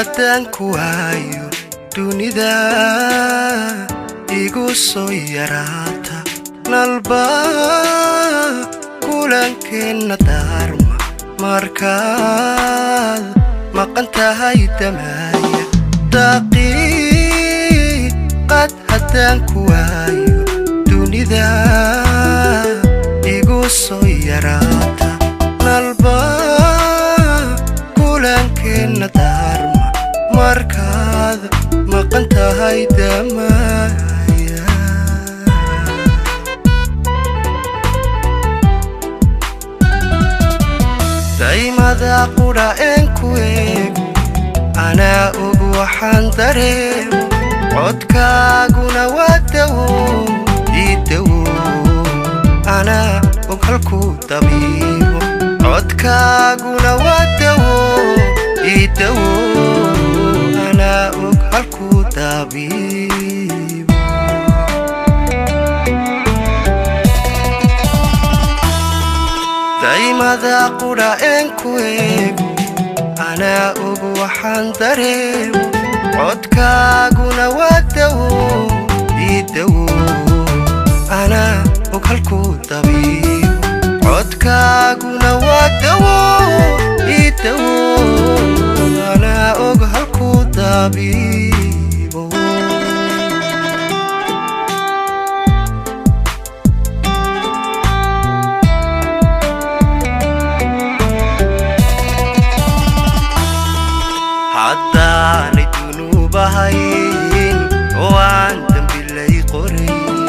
haddaan ku waayo dunida igu soo yaraata nalba kulankeenna daarma markaad maqan tahay damaaya daqiiqad haddaan ku waayo dunida igu soo yaraata nalba kulankeenna daarma markaad maqan tahay damaaya daymada qudha een ku eego anaa og waxaan dareemo codkaaguna waa dawo ii dawo anaa og halkuu dabiibo codkaaguna waa dawo ii dawo anaa og halkuu dabiibo daymada qudha een ku eego anaa og waxaan dareemo codkaaguna waa dawo ii dawo anaa og halkuu dabiibo codkaaguna waa dawo ii dawo anaa og halkuu dabiibo haddaanay dunuub ahayn oo aan dambi lay qorayn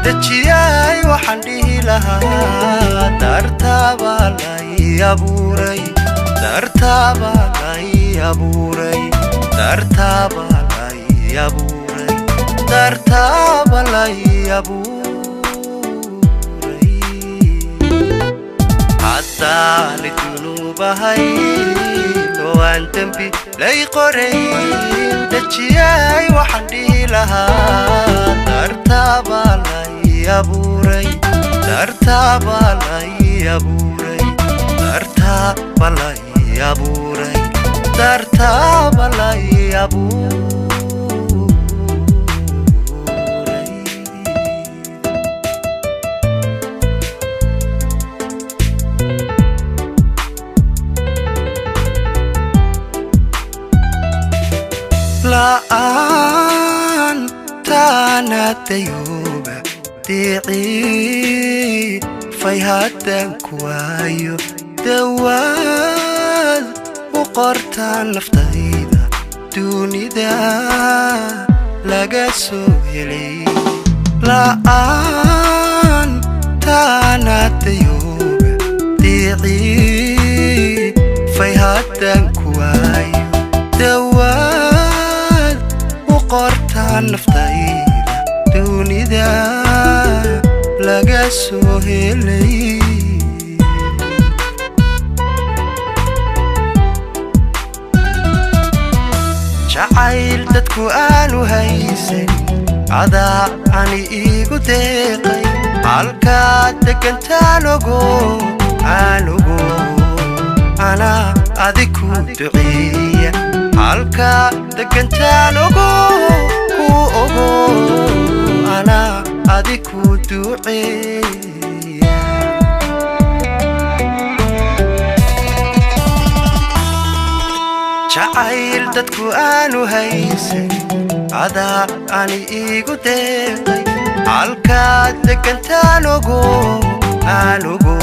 dejiyay waxaan dhihi lahaa dartaabaa lay abuuray dartaabaa lay abuuray dartaabaa lay abuuray dartaaba lay abuuray haddaanay dunuub ahayn waan dambi lay qorayn dejiyay waxaan dhihi lahaa dartaabaa lay abuuray dartaabaa lay abuuray dartaaba lay abuuray dartaaba lay abuuray la'aan taana dayooba diicii fay haddaan ku waayo dawaad u qortaa naftayda dunida laga soo helay la'aan taana dayooba diicii fay haddaan ku waayo dawaad qortaa naftayda dunida laga soo helay jacayl dadku aanu haysan adaa ani iigu deeqay halkaad degantaan ogo aan ogo anaa adig ku duceeya halkaad degantaan ogo ku ogo anaa adig ku duceeya jacayl dadku aanu haysan adaa ani iigu deeqay halkaad degantaan ogo aan ogo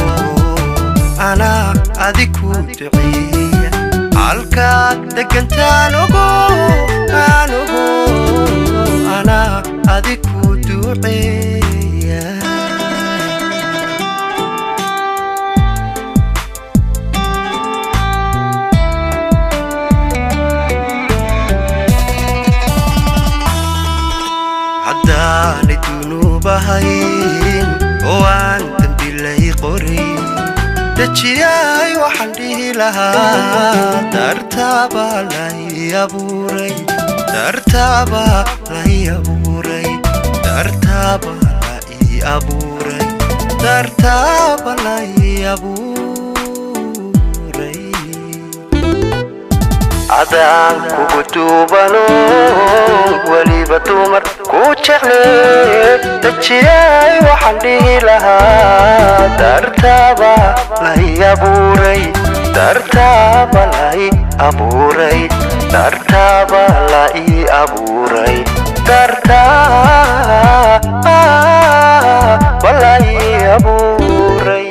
anaa adig ku duceeya halkaad degantaan ogo aan ogo anaa adig ku duceeya haddaanay dunuub ahayn oo aan dambi lay qorayn dejiyay waxaan dhihi lahaa dartaabaa lay abuuray dartaabaa lay abuuray dartaabaa lay abuuray dartaaba lay abuuray adaan kugu duubano weliba dumar ku jeclee dajiyay waxaan dhihi lahaa dartaaba lay abuuray dartaaba lay abuuray dartaaba lay abuuray dartaaba lay abuuray